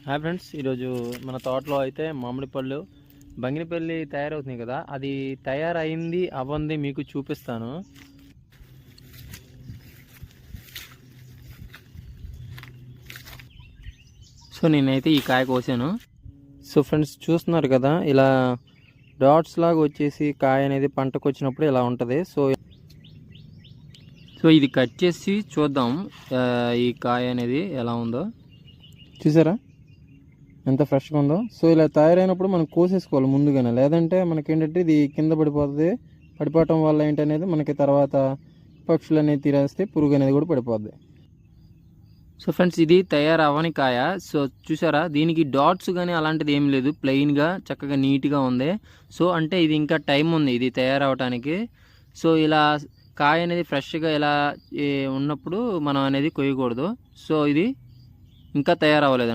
Hi friends, ఈరోజు మన తోటలో అయితే మామిడి పళ్ళు బంగినపల్లి తయారవుతున్నాయి కదా. అది తయారైంది అవ్వంది మీకు చూపిస్తాను. సో నేనైతే ఈ కాయ కోసాను. సో ఫ్రెండ్స్ చూస్తున్నారు కదా, ఇలా డాట్స్ లాగా వచ్చేసి కాయ అనేది పంటకు వచ్చినప్పుడు ఇలా ఉంటుంది. సో ఇది కట్ చేసి చూద్దాం ఈ కాయ అనేది ఎలా ఉందో. చూసారా ఎంత ఫ్రెష్గా ఉందో. సో ఇలా తయారైనప్పుడు మనం కోసేసుకోవాలి ముందుగానే, లేదంటే మనకేంటంటే ఇది కింద పడిపోతుంది. పడిపోవటం వల్ల ఏంటనేది మనకి తర్వాత పక్షులు అనేది తినేస్తే పురుగు అనేది కూడా పడిపోద్ది. సో ఫ్రెండ్స్ ఇది తయారవ్వని కాయ. సో చూసారా, దీనికి డాట్స్ కానీ అలాంటిది ఏం లేదు, ప్లెయిన్గా చక్కగా నీట్గా ఉంది. సో అంటే ఇది ఇంకా టైం ఉంది ఇది తయారవటానికి. సో ఇలా కాయ అనేది ఫ్రెష్గా ఇలా ఉన్నప్పుడు మనం అనేది కొయ్యకూడదు. సో ఇది ఇంకా తయారవ్వలేదు.